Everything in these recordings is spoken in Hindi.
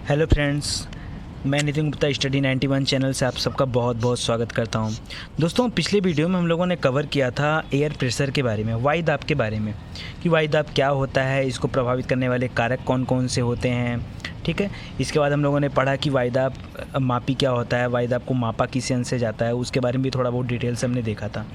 हेलो फ्रेंड्स, मैं नितिन गुप्ता स्टडी 91 चैनल से आप सबका बहुत बहुत स्वागत करता हूं। दोस्तों, पिछले वीडियो में हम लोगों ने कवर किया था एयर प्रेशर के बारे में, वायु दाब के बारे में कि वायु दाब क्या होता है, इसको प्रभावित करने वाले कारक कौन कौन से होते हैं। ठीक है, इसके बाद हम लोगों ने पढ़ा कि वायु दाब मापी क्या होता है, वायु दाब को मापा किस अंश से जाता है, उसके बारे में भी थोड़ा बहुत डिटेल से हमने देखा था।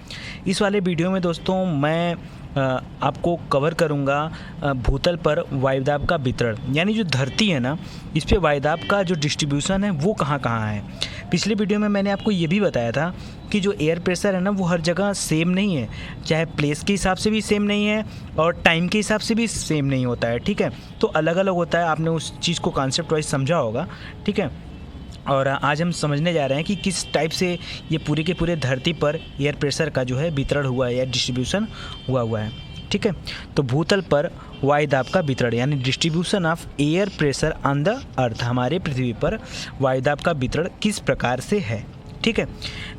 इस वाले वीडियो में दोस्तों मैं आपको कवर करूंगा भूतल पर वायुदाब का वितरण, यानी जो धरती है ना, इस पे वायुदाब का जो डिस्ट्रीब्यूशन है वो कहाँ कहाँ है। पिछले वीडियो में मैंने आपको ये भी बताया था कि जो एयर प्रेशर है ना वो हर जगह सेम नहीं है, चाहे प्लेस के हिसाब से भी सेम नहीं है और टाइम के हिसाब से भी सेम नहीं होता है। ठीक है, तो अलग अलग होता है। आपने उस चीज़ को कॉन्सेप्ट वाइज समझा होगा। ठीक है, और आज हम समझने जा रहे हैं कि किस टाइप से ये पूरे के पूरे धरती पर एयर प्रेशर का जो है वितरण हुआ है या डिस्ट्रीब्यूशन हुआ है। ठीक है, तो भूतल पर वायु दाब का वितरण यानी distribution of air pressure on the earth, हमारे पृथ्वी पर वायु दाब का वितरण किस प्रकार से है। ठीक है,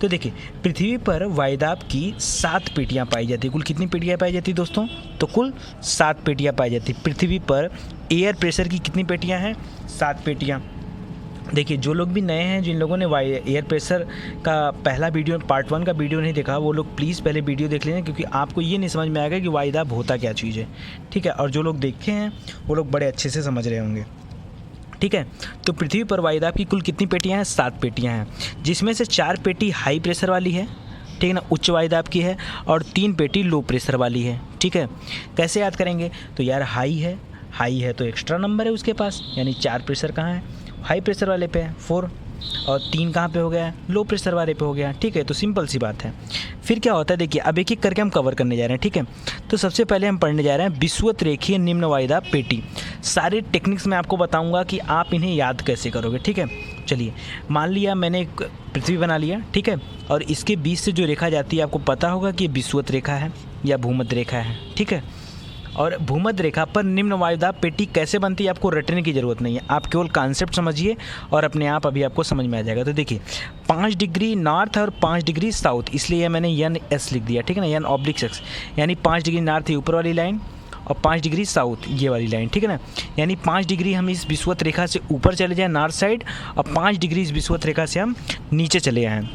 तो देखिए, पृथ्वी पर वायु दाब की 7 पेटियाँ पाई जाती है। कुल कितनी पेटियाँ पाई जाती है दोस्तों? तो कुल 7 पेटियाँ पाई जाती है। पृथ्वी पर एयर प्रेशर की कितनी पेटियाँ हैं? 7 पेटियाँ। देखिए, जो लोग भी नए हैं, जिन लोगों ने एयर प्रेशर का पहला वीडियो पार्ट 1 का वीडियो नहीं देखा, वो लोग प्लीज़ पहले वीडियो देख लें, क्योंकि आपको ये नहीं समझ में आएगा कि वायु दाब होता क्या चीज़ है। ठीक है, और जो लोग देखे हैं वो लोग बड़े अच्छे से समझ रहे होंगे। ठीक है, तो पृथ्वी पर वायु दाब की कुल कितनी पेटियाँ हैं? 7 पेटियाँ हैं, जिसमें से 4 पेटी हाई प्रेशर वाली है, ठीक है ना, उच्च वायु दाब की है, और 3 पेटी लो प्रेशर वाली है। ठीक है, कैसे याद करेंगे? तो यार हाई है तो एक्स्ट्रा नंबर है उसके पास, यानी 4 प्रेशर कहाँ है? हाई प्रेशर वाले पे है 4, और 3 कहाँ पे हो गया है? लो प्रेशर वाले पे हो गया। ठीक है, तो सिंपल सी बात है। फिर क्या होता है, देखिए, अब एक एक करके हम कवर करने जा रहे हैं। ठीक है, तो सबसे पहले हम पढ़ने जा रहे हैं विषुवत रेखीय निम्न वायु दाब पेटी। सारे टेक्निक्स मैं आपको बताऊंगा कि आप इन्हें याद कैसे करोगे। ठीक है, चलिए, मान लिया मैंने एक पृथ्वी बना लिया। ठीक है, और इसके बीच से जो रेखा जाती है, आपको पता होगा कि विषुवत रेखा है या भूमध्य रेखा है। ठीक है, और भूमध्य रेखा पर निम्न वायु दाब पेटी कैसे बनती है आपको रटने की ज़रूरत नहीं है, आप केवल कॉन्सेप्ट समझिए और अपने आप अभी आपको समझ में आ जाएगा। तो देखिए, 5 डिग्री नॉर्थ और 5 डिग्री साउथ, इसलिए मैंने NS लिख दिया। ठीक है ना, N/X, यानी 5 डिग्री नॉर्थ ये ऊपर वाली लाइन और 5 डिग्री साउथ ये वाली लाइन। ठीक है ना, यानी 5 डिग्री हम इस विषुवत रेखा से ऊपर चले जाएँ नॉर्थ साइड, और 5 डिग्री इस विषुवत रेखा से हम नीचे चले आएँ।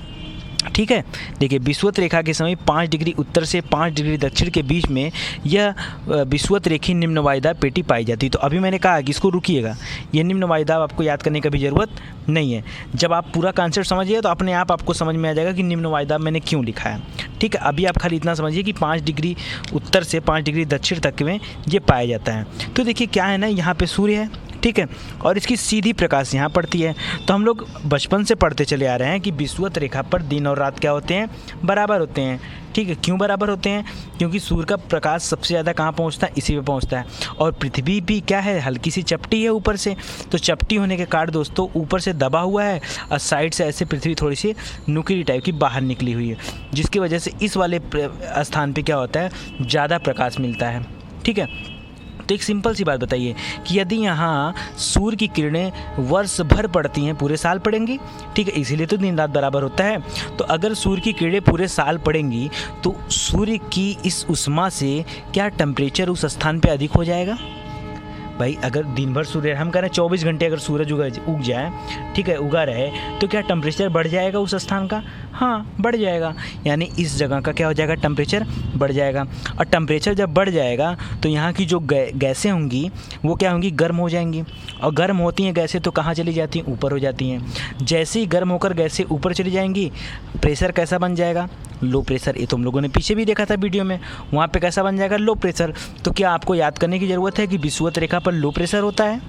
ठीक है, देखिए, विषुवत रेखा के समय 5 डिग्री उत्तर से 5 डिग्री दक्षिण के बीच में यह विषुवत रेखी निम्न वायु दाब पेटी पाई जाती है। तो अभी मैंने कहा कि इसको रुकिएगा, ये निम्न वायु दाब आपको याद करने की भी ज़रूरत नहीं है। जब आप पूरा कॉन्सेप्ट समझिए तो अपने आप आपको समझ में आ जाएगा कि निम्न वायु दाब मैंने क्यों लिखा है। ठीक है, अभी आप खाली इतना समझिए कि 5 डिग्री उत्तर से 5 डिग्री दक्षिण तक में ये पाया जाता है। तो देखिए, क्या है ना, यहाँ पे सूर्य है। ठीक है, और इसकी सीधी प्रकाश यहाँ पड़ती है। तो हम लोग बचपन से पढ़ते चले आ रहे हैं कि विषुवत रेखा पर दिन और रात क्या होते हैं? बराबर होते हैं। ठीक है, क्यों बराबर होते हैं? क्योंकि सूर्य का प्रकाश सबसे ज़्यादा कहाँ पहुँचता है? इसी पे पहुँचता है। और पृथ्वी भी क्या है? हल्की सी चपटी है ऊपर से, तो चपटी होने के कारण दोस्तों ऊपर से दबा हुआ है और साइड से ऐसे पृथ्वी थोड़ी सी नुकीली टाइप की बाहर निकली हुई है, जिसकी वजह से इस वाले स्थान पर क्या होता है? ज़्यादा प्रकाश मिलता है। ठीक है, तो एक सिंपल सी बात बताइए कि यदि यहाँ सूर्य की किरणें वर्ष भर पड़ती हैं, पूरे साल पड़ेंगी। ठीक है, इसीलिए तो दिन रात बराबर होता है। तो अगर सूर्य की किरणें पूरे साल पड़ेंगी तो सूर्य की इस उष्मा से क्या टेम्परेचर उस स्थान पे अधिक हो जाएगा? भाई, अगर दिन भर सूर्य, हम कह रहे हैं 24 घंटे अगर सूरज उग जाए, ठीक है, उगा रहे, तो क्या टेम्परेचर बढ़ जाएगा उस स्थान का? हाँ, बढ़ जाएगा। यानी इस जगह का क्या हो जाएगा? टेम्परेचर बढ़ जाएगा। और टेम्परेचर जब बढ़ जाएगा तो यहाँ की जो गैसें होंगी वो क्या होंगी? गर्म हो जाएंगी। और गर्म होती हैं गैसें तो कहाँ चली जाती हैं? ऊपर हो जाती हैं। जैसे ही गर्म होकर गैसें ऊपर चली जाएंगी, प्रेशर कैसा बन जाएगा? Low pressure. ये तो हम लोगों ने पीछे भी देखा था वीडियो में, वहाँ पे कैसा बन जाएगा? Low pressure. तो क्या आपको याद करने की ज़रूरत है कि विषुवत रेखा पर लो प्रेशर होता है?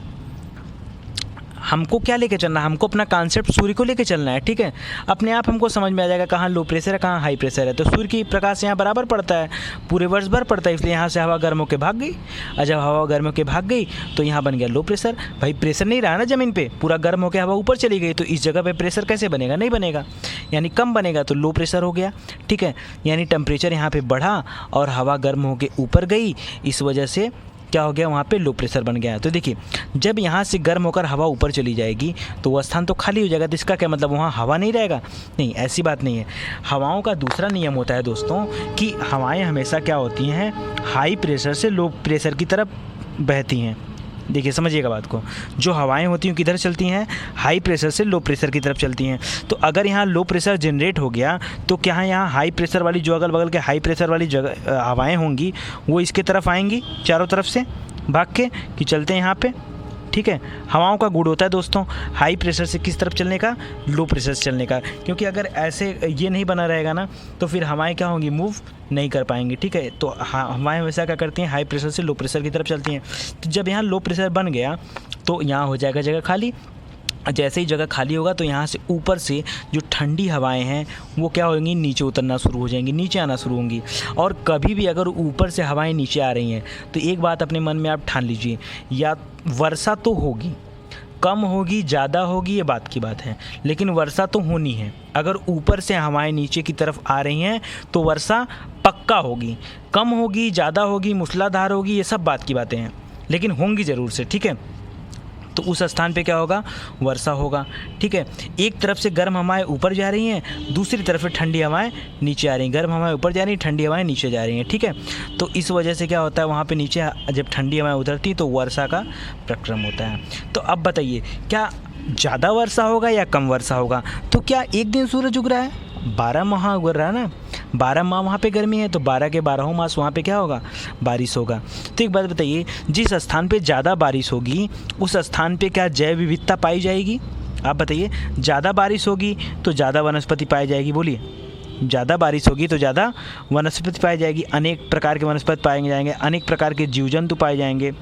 हमको क्या लेके चलना है? हमको अपना कॉन्सेप्ट सूर्य को लेके चलना है। ठीक है, अपने आप हमको समझ में आ जाएगा कहाँ लो प्रेशर है, कहाँ हाई प्रेशर है। तो सूर्य की प्रकाश यहाँ बराबर पड़ता है, पूरे वर्ष भर पड़ता है, इसलिए यहाँ से हवा गर्म होकर भाग गई। और जब हवा गर्म होकर भाग गई तो यहाँ बन गया लो प्रेशर। भाई, प्रेशर नहीं रहा ना ज़मीन पे, पूरा गर्म होकर हवा ऊपर चली गई, तो इस जगह पे प्रेशर कैसे बनेगा? नहीं बनेगा, यानी कम बनेगा, तो लो प्रेशर हो गया। ठीक है, यानी टेम्परेचर यहाँ पे बढ़ा और हवा गर्म होकर ऊपर गई, इस वजह से क्या हो गया? वहाँ पे लो प्रेशर बन गया। तो देखिए, जब यहाँ से गर्म होकर हवा ऊपर चली जाएगी तो वह स्थान तो खाली हो जाएगा। तो इसका क्या मतलब? वहाँ हवा नहीं रहेगा? नहीं, ऐसी बात नहीं है। हवाओं का दूसरा नियम होता है दोस्तों कि हवाएं हमेशा क्या होती हैं? हाई प्रेशर से लो प्रेशर की तरफ बहती हैं। देखिए समझिएगा बात को, जो हवाएं होती हैं किधर चलती हैं, हाई प्रेशर से लो प्रेशर की तरफ चलती हैं। तो अगर यहाँ लो प्रेशर जनरेट हो गया तो क्या यहाँ हाई प्रेशर वाली, जो अगल बगल के हाई प्रेशर वाली जगह हवाएं होंगी वो इसके तरफ आएंगी चारों तरफ से भाग के कि चलते हैं यहाँ पे। ठीक है, हवाओं का गुण होता है दोस्तों हाई प्रेशर से किस तरफ चलने का, लो प्रेशर से चलने का, क्योंकि अगर ऐसे ये नहीं बना रहेगा ना तो फिर हवाएं क्या होंगी, मूव नहीं कर पाएंगी। ठीक है, तो हवाएं हमेशा क्या करती हैं, हाई प्रेशर से लो प्रेशर की तरफ चलती हैं। तो जब यहाँ लो प्रेशर बन गया तो यहाँ हो जाएगा जगह खाली। जैसे ही जगह खाली होगा तो यहाँ से ऊपर से जो ठंडी हवाएं हैं वो क्या होंगी, नीचे उतरना शुरू हो जाएंगी, नीचे आना शुरू होंगी। और कभी भी अगर ऊपर से हवाएं नीचे आ रही हैं तो एक बात अपने मन में आप ठान लीजिए, या वर्षा तो होगी, कम होगी ज़्यादा होगी ये बात की बात है, लेकिन वर्षा तो होनी है। अगर ऊपर से हवाएं नीचे की तरफ आ रही हैं तो वर्षा पक्का होगी, कम होगी ज़्यादा होगी मूसलाधार होगी ये सब बात की बातें हैं, लेकिन होंगी ज़रूर से। ठीक है, तो उस स्थान पे क्या होगा, वर्षा होगा। ठीक है, एक तरफ से गर्म हवाएं ऊपर जा रही हैं, दूसरी तरफ से ठंडी हवाएं नीचे आ रही हैं। गर्म हवाएं ऊपर जा रही हैं, ठंडी हवाएं नीचे जा रही हैं। ठीक है, तो इस वजह से क्या होता है, वहाँ पे नीचे जब ठंडी हवाएं उतरती तो वर्षा का प्रक्रम होता है। तो अब बताइए क्या ज़्यादा वर्षा होगा या कम वर्षा होगा। तो क्या एक दिन सूरज उग रहा है, 12 माह उग रहा है ना, 12 माह वहाँ पे गर्मी है तो 12 के 12 मास वहाँ पे क्या होगा, बारिश होगा। तो एक बात बताइए, जिस स्थान पे ज़्यादा बारिश होगी उस स्थान पे क्या जैव विविधता पाई जाएगी। आप बताइए, ज़्यादा बारिश होगी तो ज़्यादा वनस्पति पाई जाएगी, बोलिए, ज़्यादा बारिश होगी तो ज़्यादा वनस्पति पाई जाएगी, अनेक प्रकार के वनस्पति पाए जाएंगे, अनेक प्रकार के जीव जंतु पाए जाएंगे।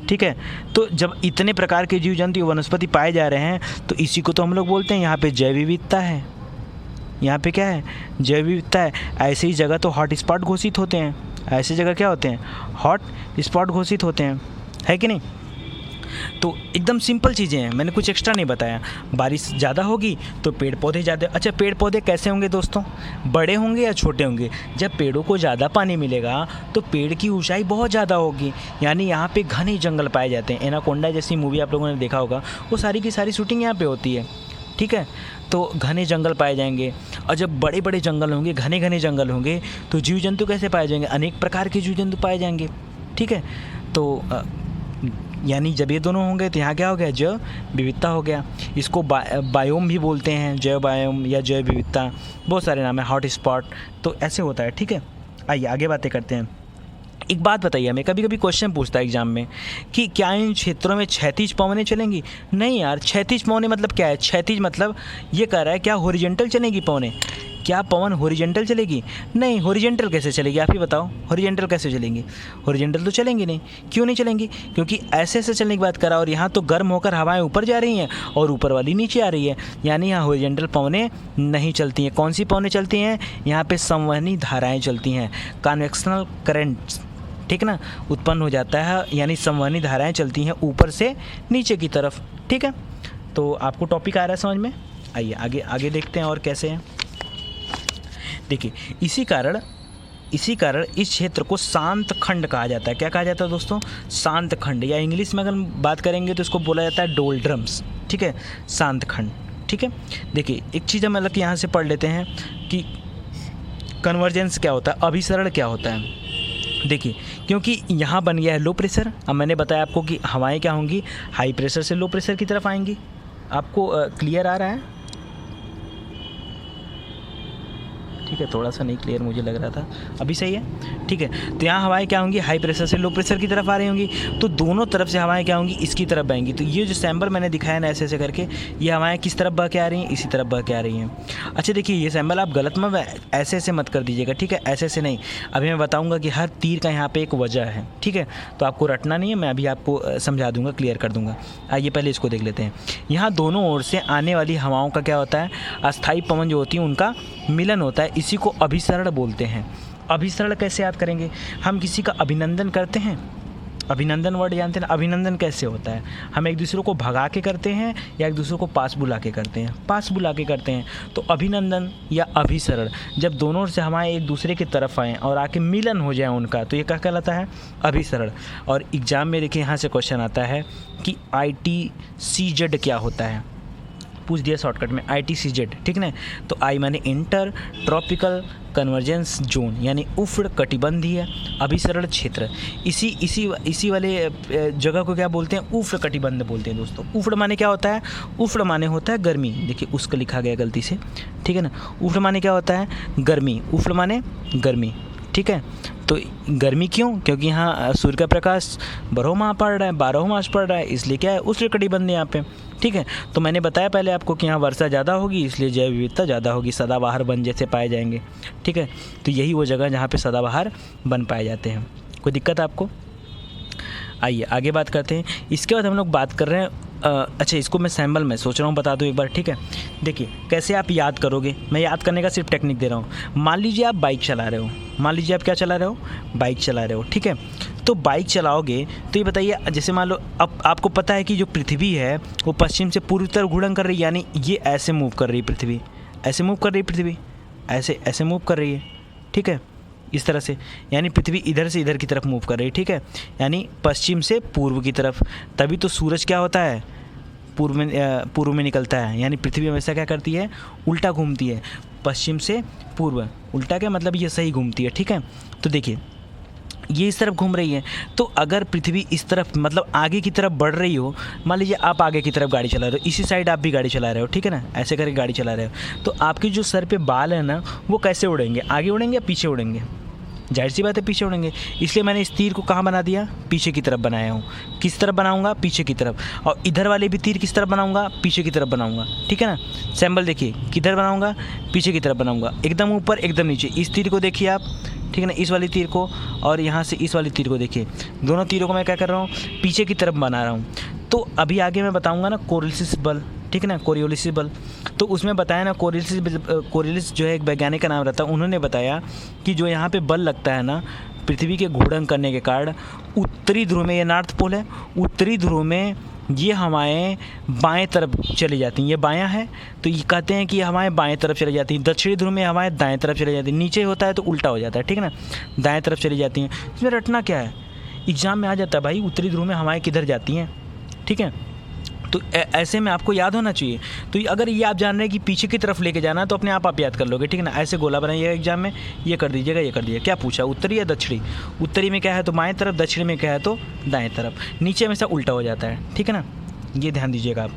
ठीक है, तो जब इतने प्रकार के जीव जंतु वनस्पति पाए जा रहे हैं तो इसी को तो हम लोग बोलते हैं यहाँ पे जैव विविधता है। यहाँ पे क्या है, जैव विविधता है। ऐसे ही जगह तो हॉट स्पॉट घोषित होते हैं, ऐसी जगह क्या होते हैं, हॉट स्पॉट घोषित होते हैं, है कि नहीं। तो एकदम सिंपल चीज़ें हैं, मैंने कुछ एक्स्ट्रा नहीं बताया। बारिश ज़्यादा होगी तो पेड़ पौधे ज़्यादा, अच्छा पेड़ पौधे कैसे होंगे दोस्तों, बड़े होंगे या छोटे होंगे। जब पेड़ों को ज़्यादा पानी मिलेगा तो पेड़ की ऊंचाई बहुत ज़्यादा होगी, यानी यहाँ पे घने जंगल पाए जाते हैं। एनाकोंडा जैसी मूवी आप लोगों ने देखा होगा, वो सारी की सारी शूटिंग यहाँ पे होती है। ठीक है, तो घने जंगल पाए जाएंगे, और जब बड़े बड़े जंगल होंगे, घने घने जंगल होंगे तो जीव जंतु कैसे पाए जाएंगे, अनेक प्रकार के जीव जंतु पाए जाएंगे। ठीक है, तो यानी जब ये दोनों होंगे तो यहाँ क्या हो गया, जैव विविधता हो गया। इसको बायोम भी बोलते हैं, जैव बायोम या जैव विविधता, बहुत सारे नाम है, हॉट स्पॉट, तो ऐसे होता है। ठीक है, आइए आगे बातें करते हैं। एक बात बताइए, हमें कभी कभी क्वेश्चन पूछता है एग्जाम में कि क्या इन क्षेत्रों में क्षैतिज पवनें चलेंगी। नहीं यार, क्षैतिज पवनें मतलब क्या है, क्षैतिज मतलब ये कह रहा है क्या हॉरिजॉन्टल चलेगी पवनें, क्या पवन हॉरिजॉन्टल चलेगी। नहीं, हॉरिजॉन्टल कैसे चलेगी, आप ही बताओ, हॉरिजॉन्टल कैसे चलेंगी। हॉरिजॉन्टल तो चलेंगी नहीं, क्यों नहीं चलेंगी, क्योंकि ऐसे ऐसे चलने की बात करा, और यहाँ तो गर्म होकर हवाएं ऊपर जा रही हैं और ऊपर वाली नीचे आ रही है, यानी यहाँ हॉरिजॉन्टल पवनें नहीं चलती हैं। कौन सी पवनें चलती हैं, यहाँ पे संवहनी धाराएँ चलती हैं, कन्वेक्शनल करंट्स, ठीक ना, उत्पन्न हो जाता है, यानी संवहनी धाराएं चलती हैं ऊपर से नीचे की तरफ। ठीक है, तो आपको टॉपिक आ रहा है समझ में। आइए आगे आगे देखते हैं और कैसे हैं। देखिए, इसी कारण इस क्षेत्र को शांत खंड कहा जाता है। क्या कहा जाता है दोस्तों, शांत खंड, या इंग्लिश में अगर बात करेंगे तो इसको बोला जाता है डोल्ड्रम्स। ठीक है, शांत खंड। ठीक है, देखिए एक चीज़ हम अलग यहाँ से पढ़ लेते हैं कि कन्वर्जेंस क्या होता है, अभिसरण क्या होता है। देखिए, क्योंकि यहाँ बन गया है लो प्रेशर, अब मैंने बताया आपको कि हवाएं क्या होंगी, हाई प्रेशर से लो प्रेशर की तरफ आएंगी। आपको क्लियर आ रहा है, ठीक है, थोड़ा सा नहीं क्लियर मुझे लग रहा था, अभी सही है। ठीक है, तो यहाँ हवाएं क्या होंगी, हाई प्रेशर से लो प्रेशर की तरफ आ रही होंगी, तो दोनों तरफ से हवाएं क्या होंगी, इसकी तरफ बहेंगी। तो ये जो सैंपल मैंने दिखाया ना ऐसे ऐसे करके, ये हवाएं किस तरफ बह के आ रही हैं, इसी तरफ बह के आ रही हैं। अच्छा देखिए, ये सैंपल आप गलत में ऐसे ऐसे मत कर दीजिएगा, ठीक है, ऐसे ऐसे नहीं। अभी मैं बताऊँगा कि हर तीर का यहाँ पर एक वजह है, ठीक है, तो आपको रटना नहीं है, मैं अभी आपको समझा दूँगा, क्लियर कर दूँगा। आइए पहले इसको देख लेते हैं। यहाँ दोनों ओर से आने वाली हवाओं का क्या होता है, अस्थायी पवन जो होती है उनका मिलन होता है, इसी को अभिसरण बोलते हैं। अभिसरण कैसे याद करेंगे, हम किसी का अभिनंदन करते हैं, अभिनंदन वर्ड जानते हैं, अभिनंदन कैसे होता है, हम एक दूसरे को भगा के करते हैं या एक दूसरे को पास बुला के करते हैं, पास बुला के करते हैं। तो अभिनंदन या अभिसरण, जब दोनों से हमारे एक दूसरे की तरफ आएँ और आके मिलन हो जाए उनका, तो ये क्या कहलाता है, अभिसरण। और एग्जाम में देखिए यहाँ से क्वेश्चन आता है कि ITCZ क्या होता है। पूछ दिया शॉर्टकट में ITCZ, ठीक ना। तो आई माने इंटर ट्रॉपिकल कन्वर्जेंस जोन, यानी उष्ण कटिबंधीय अभिसरण क्षेत्र। इसी वाले जगह को क्या बोलते हैं, उष्ण कटिबंध बोलते हैं दोस्तों। उष्ण माने क्या होता है, उष्ण माने होता है गर्मी। देखिए उसको लिखा गया गलती से, ठीक है ना। उष्ण माने क्या होता है, गर्मी। उष्ण माने गर्मी, ठीक है। तो गर्मी क्यों, क्योंकि यहाँ सूर्य का प्रकाश बारह माह पड़ रहा है, 12 मास पड़ रहा है, इसलिए क्या है, उष्ण कटिबंध यहाँ पे, ठीक है। तो मैंने बताया पहले आपको कि यहाँ वर्षा ज़्यादा होगी, इसलिए जैव विविधता ज़्यादा होगी, सदाबहार वन जैसे पाए जाएंगे, ठीक है। तो यही वो जगह जहाँ पे सदाबहार वन पाए जाते हैं। कोई दिक्कत आपको? आइए आगे बात करते हैं। इसके बाद हम लोग बात कर रहे हैं अच्छा, इसको मैं सैम्पल में सोच रहा हूँ बता दूँ एक बार, ठीक है। देखिए कैसे आप याद करोगे, मैं याद करने का सिर्फ टेक्निक दे रहा हूँ। मान लीजिए आप बाइक चला रहे हो, मान लीजिए आप क्या चला रहे हो, बाइक चला रहे हो, ठीक है। तो बाइक चलाओगे तो ये बताइए, जैसे मान लो अब आपको पता है कि जो पृथ्वी है वो पश्चिम से पूर्व तरफ घूर्णन कर रही है, यानी ये ऐसे मूव कर रही है पृथ्वी, ऐसे मूव कर रही है पृथ्वी, ऐसे मूव कर रही है, ठीक है, इस तरह से। यानी पृथ्वी इधर से इधर की तरफ मूव कर रही है, ठीक है, यानी पश्चिम से पूर्व की तरफ। तभी तो सूरज क्या होता है, पूर्व में निकलता है। यानी पृथ्वी हमेशा क्या करती है, उल्टा घूमती है, पश्चिम से पूर्व। उल्टा क्या मतलब, ये सही घूमती है, ठीक है। तो देखिए ये इस तरफ घूम रही है। तो अगर पृथ्वी इस तरफ मतलब आगे की तरफ बढ़ रही हो, मान लीजिए आप आगे की तरफ गाड़ी चला रहे हो, इसी साइड आप भी गाड़ी चला रहे हो, ठीक है ना, ऐसे करके गाड़ी चला रहे हो, तो आपके जो सर पे बाल है ना, वो कैसे उड़ेंगे, आगे उड़ेंगे या पीछे उड़ेंगे? जाहिर सी बात है पीछे उड़ेंगे। इसलिए मैंने इस तीर को कहाँ बना दिया, पीछे की तरफ बनाया हूँ। किस तरफ बनाऊँगा, पीछे की तरफ। और इधर वाले भी तीर किस तरफ बनाऊँगा, पीछे की तरफ बनाऊँगा, ठीक है ना। सैम्पल देखिए, किधर बनाऊँगा, पीछे की तरफ बनाऊँगा, एकदम ऊपर एकदम नीचे। इस तीर को देखिए आप, ठीक है ना, इस वाली तीर को, और यहाँ से इस वाली तीर को देखिए, दोनों तीरों को मैं क्या कर रहा हूँ, पीछे की तरफ बना रहा हूँ। तो अभी आगे मैं बताऊँगा ना कोरियोलिस बल, ठीक है ना, कोरियोलिस बल। तो उसमें बताया ना, कोरियोलिस जो है एक वैज्ञानिक का नाम रहता है, उन्होंने बताया कि जो यहाँ पे बल लगता है ना पृथ्वी के घूर्णन करने के कारण, उत्तरी ध्रुव में, ये नॉर्थ पोल है, उत्तरी ध्रुव में ये हवाएं बाएं तरफ चली जाती हैं। ये बायां है तो ये कहते हैं कि ये हवाएं बाएं तरफ चली जाती हैं। दक्षिणी ध्रुव में हवाएं दाएं तरफ चली जाती हैं। नीचे होता है तो उल्टा हो जाता है, ठीक है ना, दाएं तरफ चली जाती हैं। इसमें रटना क्या है, एग्जाम में आ जाता है भाई, उत्तरी ध्रुव में हवाएं किधर जाती हैं, ठीक है। तो ऐसे में आपको याद होना चाहिए। तो अगर ये आप जान रहे हैं कि पीछे की तरफ लेके जाना है तो अपने आप याद कर लोगे, ठीक है ना। ऐसे गोला बनाइएगा एग्जाम में, ये कर दीजिएगा, ये कर दीजिएगा। क्या पूछा, उत्तरी या दक्षिणी? उत्तरी में क्या है तो बाएं तरफ, दक्षिणी में क्या है तो दाएं तरफ। नीचे हमेशा उल्टा हो जाता है, ठीक है ना, ये ध्यान दीजिएगा आप,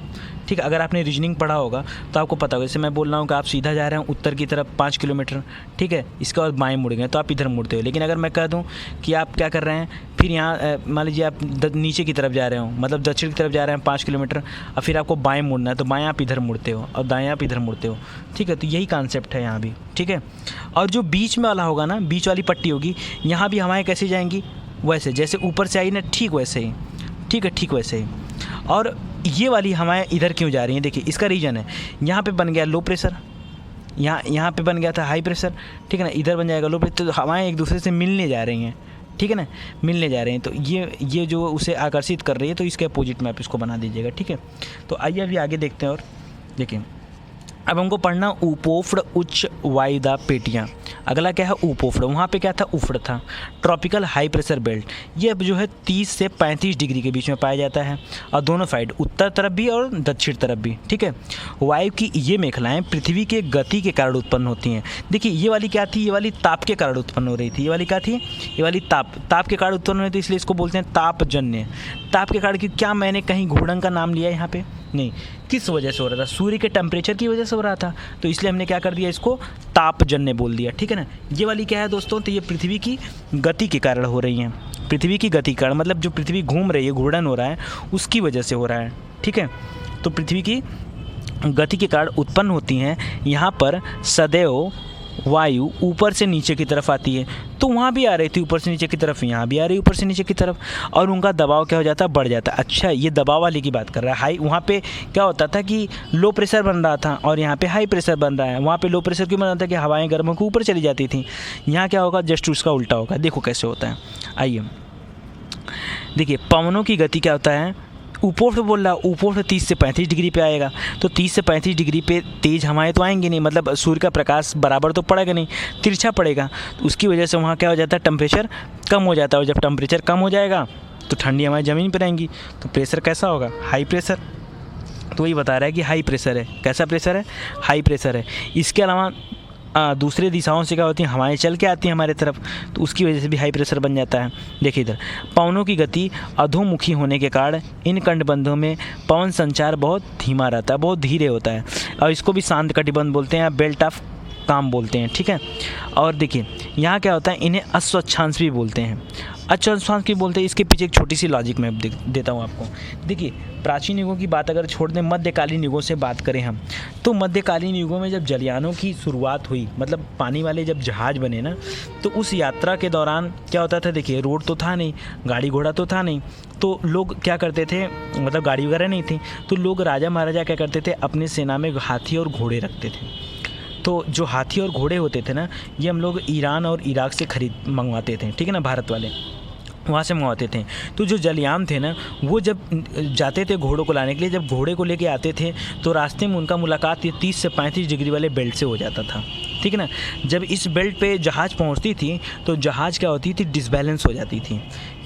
ठीक है। अगर आपने रीजनिंग पढ़ा होगा तो आपको पता होगा। जैसे मैं बोल रहा हूँ कि आप सीधा जा रहे हैं उत्तर की तरफ 5 किलोमीटर, ठीक है, इसके बाद बाएं मुड़ गए तो आप इधर मुड़ते हो। लेकिन अगर मैं कह दूँ कि आप क्या कर रहे हैं, फिर यहाँ मान लीजिए आप नीचे की तरफ जा रहे हो, मतलब दक्षिण की तरफ जा रहे हैं 5 किलोमीटर, और फिर आपको बाएं मुड़ना है तो बाएं आप इधर मुड़ते हो और दाएं आप इधर मुड़ते हो, ठीक है। तो यही कॉन्सेप्ट है यहाँ भी, ठीक है। और जो बीच में वाला होगा ना, बीच वाली पट्टी होगी, यहाँ भी हवाएं कैसे जाएंगी, वैसे जैसे ऊपर से आई ना, ठीक वैसे ही, ठीक है, ठीक वैसे ही। और ये वाली हवाएं इधर क्यों जा रही हैं, देखिए इसका रीज़न है, यहाँ पे बन गया लो प्रेशर, यहाँ पे बन गया था हाई प्रेशर, ठीक है ना, इधर बन जाएगा लो प्रेशर। तो हवाएं एक दूसरे से मिलने जा रही हैं, ठीक है ना, मिलने जा रहे हैं। तो ये जो उसे आकर्षित कर रही है, तो इसके अपोजिट में आप इसको बना दीजिएगा, ठीक है। तो आइए अभी आगे देखते हैं। और देखिए अब हमको पढ़ना उपोष्ण उच्च वायुदाब पेटियाँ। अगला क्या है, उपोष्ण, वहाँ पे क्या था, उष्ण था। ट्रॉपिकल हाई प्रेशर बेल्ट, ये अब जो है 30 से 35 डिग्री के बीच में पाया जाता है, और दोनों साइड, उत्तर तरफ भी और दक्षिण तरफ भी, ठीक है। वायु की ये मेखलाएँ पृथ्वी के गति के कारण उत्पन्न होती हैं। देखिए ये वाली क्या थी, ये वाली ताप के कारण उत्पन्न हो रही थी। ये वाली क्या थी, ये वाली ताप के कारण उत्पन्न हो रही थी, इसलिए इसको बोलते हैं तापजन्य। ताप के कारण, क्या मैंने कहीं घूर्णन का नाम लिया यहाँ पे, नहीं, किस वजह से हो रहा था, सूर्य के टेम्परेचर की वजह से हो रहा था, तो इसलिए हमने क्या कर दिया, इसको तापजन्य बोल दिया, ठीक है ना। ये वाली क्या है दोस्तों, तो ये पृथ्वी की गति के कारण हो रही हैं। पृथ्वी की गति के कारण मतलब जो पृथ्वी घूम रही है, घूर्णन हो रहा है, उसकी वजह से हो रहा है, ठीक है। तो पृथ्वी की गति के कारण उत्पन्न होती हैं। यहाँ पर सदैव वायु ऊपर से नीचे की तरफ आती है, तो वहाँ भी आ रही थी ऊपर से नीचे की तरफ, यहाँ भी आ रही ऊपर से नीचे की तरफ, और उनका दबाव क्या हो जाता है, बढ़ जाता है। अच्छा, ये दबाव वाले की बात कर रहा है। हाई, वहाँ पे क्या होता था कि लो प्रेशर बन रहा था, और यहाँ पे हाई प्रेशर बन रहा है। वहाँ पे लो प्रेशर क्यों बन रहा था कि हवाएं गर्म होकर ऊपर चली जाती थी। यहाँ क्या होगा, जस्ट उसका उल्टा होगा। देखो कैसे होता है, आइए देखिए। पवनों की गति क्या होता है, उपोष्ण बोल रहा है, उपोष्ण 30 से 35 डिग्री पे आएगा, तो 30 से 35 डिग्री पे तेज़ हवाएं तो आएंगी नहीं, मतलब सूर्य का प्रकाश बराबर तो पड़ेगा नहीं, तिरछा पड़ेगा, तो उसकी वजह से वहाँ क्या हो जाता है, टेम्परेचर कम हो जाता है। और जब टेम्परेचर कम हो जाएगा तो ठंडी हवाएं ज़मीन पर आएंगी, तो प्रेशर कैसा होगा, हाई प्रेशर। तो वही बता रहा है कि हाई प्रेशर है। कैसा प्रेशर है? हाई प्रेशर है। इसके अलावा दूसरे दिशाओं से क्या होती हैं, हवाएं चल के आती हैं हमारे तरफ, तो उसकी वजह से भी हाई प्रेशर बन जाता है। देखिए इधर, पवनों की गति अधोमुखी होने के कारण इन कटिबंधों में पवन संचार बहुत धीमा रहता है, बहुत धीरे होता है, और इसको भी शांत कटिबंध बोलते हैं या बेल्ट ऑफ काम बोलते हैं। ठीक है। और देखिए यहाँ क्या होता है, इन्हें अस्वच्छांश भी बोलते हैं। अस्वच्छांश भी बोलते हैं, इसके पीछे एक छोटी सी लॉजिक मैं देता हूँ आपको। देखिए प्राचीन युगों की बात अगर छोड़ दें, मध्यकालीन युगों से बात करें हम, तो मध्यकालीन युगों में जब जलयानों की शुरुआत हुई, मतलब पानी वाले जब जहाज़ बने ना, तो उस यात्रा के दौरान क्या होता था, देखिए रोड तो था नहीं, गाड़ी घोड़ा तो था नहीं, तो लोग क्या करते थे, मतलब गाड़ी वगैरह नहीं थी, तो लोग राजा महाराजा क्या करते थे, अपनी सेना में हाथी और घोड़े रखते थे। तो जो हाथी और घोड़े होते थे ना, ये हम लोग ईरान और इराक से मंगवाते थे। ठीक है ना, भारत वाले वहाँ से मंगवाते थे। तो जो जलयान थे ना, वो जब जाते थे घोड़ों को लाने के लिए, जब घोड़े को लेके आते थे तो रास्ते में उनका मुलाकात ये 30 से 35 डिग्री वाले बेल्ट से हो जाता था। ठीक है ना। जब इस बेल्ट पे जहाज़ पहुँचती थी तो जहाज़ क्या होती थी, डिसबैलेंस हो जाती थी।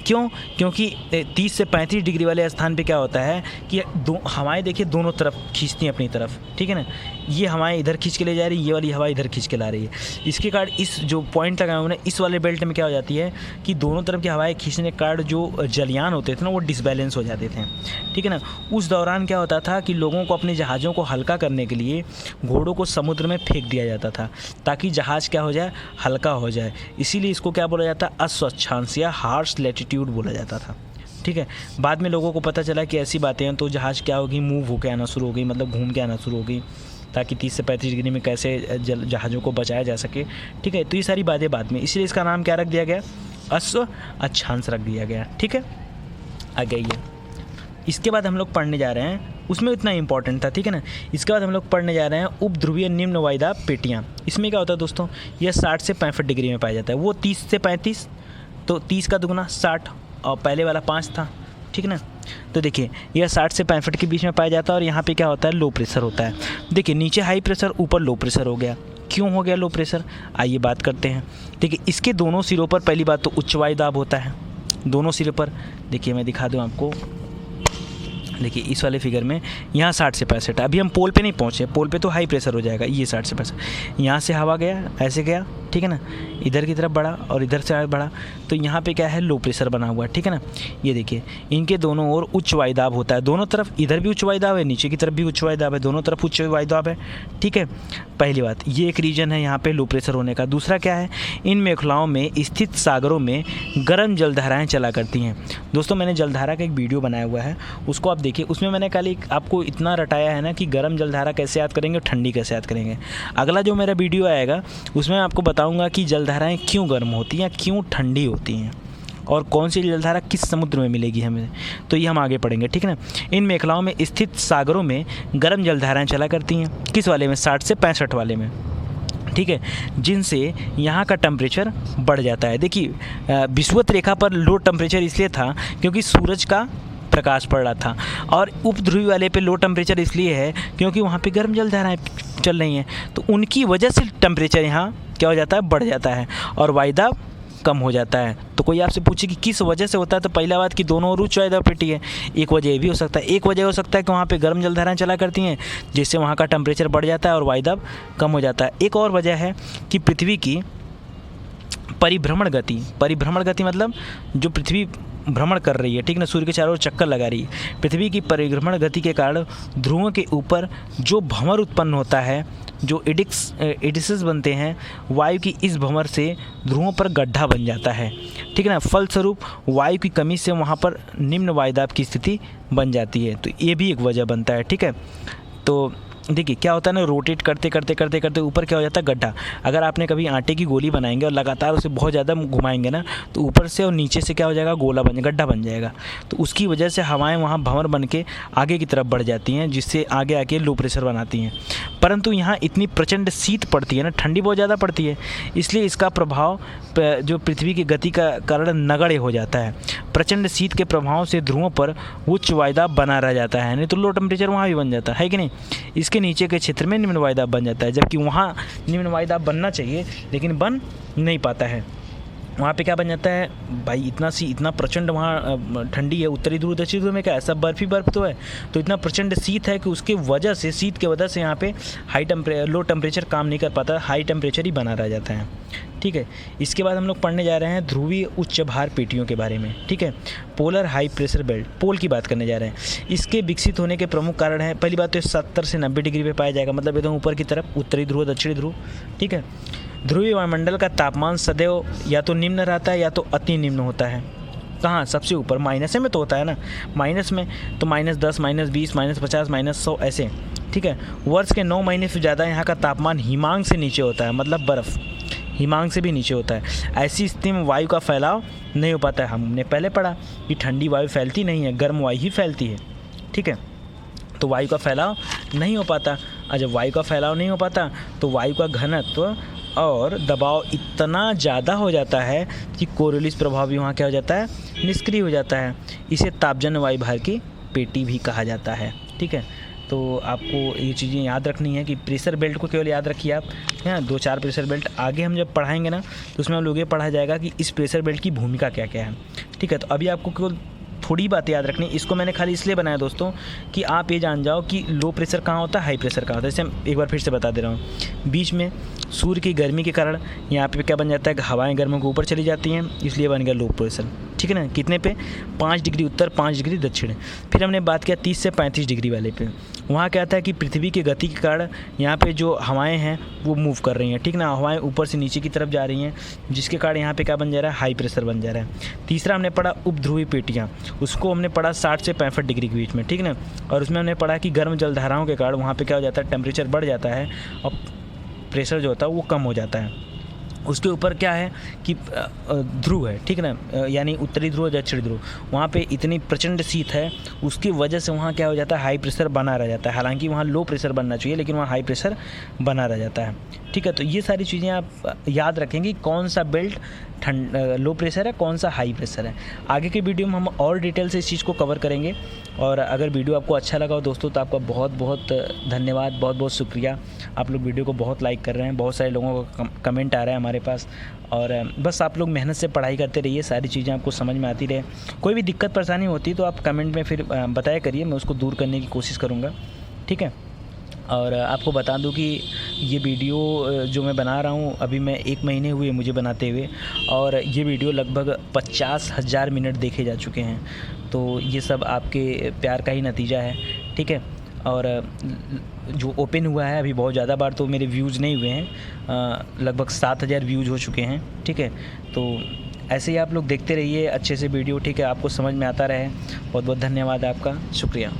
क्यों? क्योंकि 30 से 35 डिग्री वाले स्थान पे क्या होता है कि हवाएं देखिए दोनों तरफ खींचती हैं अपनी तरफ। ठीक है ना, ये हवाएं इधर खींच के ले जा रही है, ये वाली हवा इधर खींच के ला रही है। इसके कारण इस जो पॉइंट लगाए उन्होंने, इस वाले बेल्ट में क्या हो जाती है कि दोनों तरफ की हवाएं खींचने के कारण जो जलयान होते थे ना, वो डिसबैलेंस हो जाते थे। ठीक है ना। उस दौरान क्या होता था कि लोगों को अपने जहाज़ों को हल्का करने के लिए घोड़ों को समुद्र में फेंक दिया जाता था, ताकि जहाज़ क्या हो जाए, हल्का हो जाए। इसीलिए इसको क्या बोला जाता है, अस्वच्छांश या हार्श लैटिट्यूड बोला जाता था। ठीक है। बाद में लोगों को पता चला कि ऐसी बातें हैं, तो जहाज़ क्या होगी, मूव होकर आना शुरू हो गई, मतलब घूम के आना शुरू हो गई, ताकि 30 से 35 डिग्री में कैसे जहाज़ों को बचाया जा सके। ठीक है। तो ये सारी बातें बाद में, इसलिए इसका नाम क्या रख दिया गया, अस्वच्छांश रख दिया गया। ठीक है। आगे ये इसके बाद हम लोग पढ़ने जा रहे हैं, उसमें इतना इंपॉर्टेंट था। ठीक है ना। इसके बाद हम लोग पढ़ने जा रहे हैं उपध्रुवीय निम्न वायुदाब पेटियाँ। इसमें क्या होता है दोस्तों, यह 60 से 65 डिग्री में पाया जाता है। वो 30 से 35, तो 30 का दुगुना 60, और पहले वाला 5 था। ठीक है ना। तो देखिए यह 60 से 65 के बीच में पाया जाता है, और यहाँ पे क्या होता है, लो प्रेशर होता है। देखिए नीचे हाई प्रेशर, ऊपर लो प्रेशर हो गया। क्यों हो गया लो प्रेशर, आइए बात करते हैं। देखिए इसके दोनों सिरों पर पहली बात तो उच्च वायुदाब होता है, दोनों सिरों पर। देखिए मैं दिखा दूँ आपको, देखिए इस वाले फिगर में यहाँ 60 से 65, अभी हम पोल पे नहीं पहुँचे, पोल पे तो हाई प्रेशर हो जाएगा। ये 60 से 65, यहाँ से हवा गया, ऐसे गया, ठीक है ना, इधर की तरफ बढ़ा और इधर से बढ़ा, तो यहाँ पे क्या है, लो प्रेशर बना हुआ है। ठीक है ना। ये देखिए इनके दोनों ओर उच्च वायुदाब होता है, दोनों तरफ, इधर भी उच्च वायुदाब है, नीचे की तरफ भी उच्च वायुदाब है, दोनों तरफ उच्च वायुदाब है। ठीक है। पहली बात ये एक रीजन है यहाँ पे लो प्रेशर होने का। दूसरा क्या है, इन मेखलाओं में स्थित सागरों में गर्म जलधाराएँ चला करती हैं। दोस्तों मैंने जलधारा का एक वीडियो बनाया हुआ है, उसको आप देखिए। उसमें मैंने कल आपको इतना रटाया है ना कि गर्म जलधारा कैसे याद करेंगे, ठंडी कैसे याद करेंगे। अगला जो मेरा वीडियो आएगा उसमें मैं आपको बताऊंगा कि जलधाराएं क्यों गर्म होती हैं, क्यों ठंडी होती हैं, और कौन सी जलधारा किस समुद्र में मिलेगी हमें, तो ये हम आगे पढ़ेंगे। ठीक है ना। इन मेखलाओं में स्थित सागरों में गर्म जलधाराएं चला करती हैं, किस वाले में, 60 से 65 वाले में। ठीक है। जिनसे यहाँ का टेम्परेचर बढ़ जाता है। देखिए विषुवत रेखा पर लो टेम्परेचर इसलिए था क्योंकि सूरज का प्रकाश पड़ रहा था, और उपध्रुवी वाले पे लो टेम्परेचर इसलिए है क्योंकि वहाँ पे गर्म जलधाराएं चल रही हैं, तो उनकी वजह से टेम्परेचर यहाँ क्या हो जाता है, बढ़ जाता है, और वायुदाब कम हो जाता है। तो कोई आपसे पूछे कि किस वजह से होता है, तो पहला बात कि दोनों ओर उच्च वायुदाब पेटी है। एक वजह ये भी हो सकता है, एक वजह हो सकता है कि वहाँ पे गर्म जलधाराएं चला करती हैं, जिससे वहाँ का टेम्परेचर बढ़ जाता है और वायुदाब कम हो जाता है। एक और वजह है कि पृथ्वी की परिभ्रमण गति मतलब जो पृथ्वी भ्रमण कर रही है, ठीक ना, सूर्य के चारों ओर चक्कर लगा रही है, पृथ्वी की परिभ्रमण गति के कारण ध्रुवों के ऊपर जो भंवर उत्पन्न होता है, जो एडिसेस बनते हैं, वायु की इस भंवर से ध्रुवों पर गड्ढा बन जाता है। ठीक है ना। फलस्वरूप वायु की कमी से वहाँ पर निम्न वायुदाब की स्थिति बन जाती है, तो ये भी एक वजह बनता है। ठीक है। तो देखिए क्या होता है ना, रोटेट करते करते ऊपर क्या हो जाता है, गड्ढा। अगर आपने कभी आटे की गोली बनाएंगे और लगातार उसे बहुत ज़्यादा घुमाएंगे ना, तो ऊपर से और नीचे से क्या हो जाएगा, गड्ढा बन जाएगा। तो उसकी वजह से हवाएं वहाँ भंवर बन के आगे की तरफ बढ़ जाती हैं, जिससे आगे आके लो प्रेशर बनाती हैं। परंतु यहाँ इतनी प्रचंड शीत पड़ती है ना, ठंडी बहुत ज़्यादा पड़ती है, इसलिए इसका प्रभाव जो पृथ्वी की गति का कारण नगण्य हो जाता है। प्रचंड शीत के प्रभाव से ध्रुवों पर उच्च वायुदाब बना रह जाता है, नहीं तो लो टेम्परेचर वहाँ भी बन जाता है कि नहीं। इसके नीचे के क्षेत्र में निम्न वायुदाब बन जाता है, जबकि वहाँ निम्न वायुदाब बनना चाहिए लेकिन बन नहीं पाता है। वहाँ पे क्या बन जाता है भाई, इतना प्रचंड वहाँ ठंडी है। उत्तरी ध्रुव दक्षिणी ध्रुव में क्या है, सब बर्फ़ ही बर्फ़ तो है, तो इतना प्रचंड शीत है कि उसके वजह से, शीत की वजह से यहाँ पे लो टेम्परेचर काम नहीं कर पाता, हाई टेम्परेचर ही बना रह जाता है। ठीक है, इसके बाद हम लोग पढ़ने जा रहे हैं ध्रुवीय उच्च भार पेटियों के बारे में। ठीक है, पोलर हाई प्रेशर बेल्ट, पोल की बात करने जा रहे हैं। इसके विकसित होने के प्रमुख कारण हैं, पहली बात तो 70 से 90 डिग्री पे पाया जाएगा, मतलब एकदम ऊपर की तरफ, उत्तरी ध्रुव दक्षिणी ध्रुव। ठीक है, ध्रुवीय वायुमंडल का तापमान सदैव या तो निम्न रहता है या तो अति निम्न होता है। कहाँ, सबसे ऊपर माइनस में तो होता है ना, माइनस में तो -10, -20, -50, -100 ऐसे। ठीक है, वर्ष के 9 महीने से ज़्यादा यहाँ का तापमान हिमांक से नीचे होता है, मतलब बर्फ़ हिमांक से भी नीचे होता है। ऐसी स्थिति में वायु का फैलाव नहीं हो पाता है। हमने पहले पढ़ा कि ठंडी वायु फैलती नहीं है, गर्म वायु ही फैलती है। ठीक है, तो वायु का फैलाव नहीं हो पाता, और जब वायु का फैलाव नहीं हो पाता तो वायु का घनत्व और दबाव इतना ज़्यादा हो जाता है कि कोरियोलिस प्रभाव भी वहाँ क्या हो जाता है, निष्क्रिय हो जाता है। इसे तापजन्य वायु भार की पेटी भी कहा जाता है। ठीक है, तो आपको ये चीज़ें याद रखनी है कि प्रेशर बेल्ट को केवल याद रखिए आप, है 2-4 प्रेशर बेल्ट। आगे हम जब पढ़ाएंगे ना तो उसमें हम लोग ये पढ़ा जाएगा कि इस प्रेशर बेल्ट की भूमिका क्या क्या है। ठीक है, तो अभी आपको केवल थोड़ी बातें याद रखनी। इसको मैंने खाली इसलिए बनाया दोस्तों कि आप ये जान जाओ कि लो प्रेशर कहाँ होता है, हाई प्रेशर कहाँ होता है। जैसे हम एक बार फिर से बता दे रहा हूँ, बीच में सूर्य की गर्मी के कारण यहाँ पे क्या बन जाता है कि हवाएं गर्मों के ऊपर चली जाती हैं, इसलिए बन गया लो प्रेशर। ठीक है ना, कितने पे, 5 डिग्री उत्तर, 5 डिग्री दक्षिण। फिर हमने बात किया 30 से 35 डिग्री वाले पे। वहाँ क्या आता है कि पृथ्वी की गति के कारण यहाँ पे जो हवाएं हैं वो मूव कर रही हैं। ठीक ना, हवाएं ऊपर से नीचे की तरफ जा रही हैं, जिसके कारण यहाँ पे क्या बन जा रहा है, हाई प्रेशर बन जा रहा है। तीसरा हमने पढ़ा उपध्रुवीय पेटियाँ, उसको हमने पढ़ा 60 से 65 डिग्री के बीच में। ठीक ना, और उसमें हमने पढ़ा कि गर्म जलधाराओं के कारण वहाँ पर क्या हो जाता है, टेम्परेचर बढ़ जाता है और प्रेशर जो होता है वो कम हो जाता है। उसके ऊपर क्या है कि ध्रुव है। ठीक है ना, यानी उत्तरी ध्रुव, दक्षिणी ध्रुव, वहाँ पे इतनी प्रचंड शीत है, उसकी वजह से वहाँ क्या हो जाता है, हाई प्रेशर बना रह जाता है। हालांकि वहाँ लो प्रेशर बनना चाहिए, लेकिन वहाँ हाई प्रेशर बना रह जाता है। ठीक है, तो ये सारी चीज़ें आप याद रखेंगे, कौन सा बेल्ट लो प्रेशर है, कौन सा हाई प्रेशर है। आगे के वीडियो में हम और डिटेल से इस चीज़ को कवर करेंगे। और अगर वीडियो आपको अच्छा लगा हो दोस्तों तो आपका बहुत बहुत धन्यवाद, बहुत बहुत शुक्रिया। आप लोग वीडियो को बहुत लाइक कर रहे हैं, बहुत सारे लोगों का कमेंट आ रहा है हमारे पास। और बस आप लोग मेहनत से पढ़ाई करते रहिए, सारी चीज़ें आपको समझ में आती रहे। कोई भी दिक्कत परेशानी होती तो आप कमेंट में फिर बताया करिए, मैं उसको दूर करने की कोशिश करूँगा। ठीक है, और आपको बता दूं कि ये वीडियो जो मैं बना रहा हूँ, अभी मैं 1 महीने हुए मुझे बनाते हुए, और ये वीडियो लगभग 50,000 मिनट देखे जा चुके हैं। तो ये सब आपके प्यार का ही नतीजा है। ठीक है, और जो ओपन हुआ है अभी बहुत ज़्यादा बार तो मेरे व्यूज़ नहीं हुए हैं, लगभग 7,000 व्यूज़ हो चुके हैं। ठीक है, तो ऐसे ही आप लोग देखते रहिए अच्छे से वीडियो। ठीक है, आपको समझ में आता रहे। बहुत बहुत धन्यवाद आपका, शुक्रिया।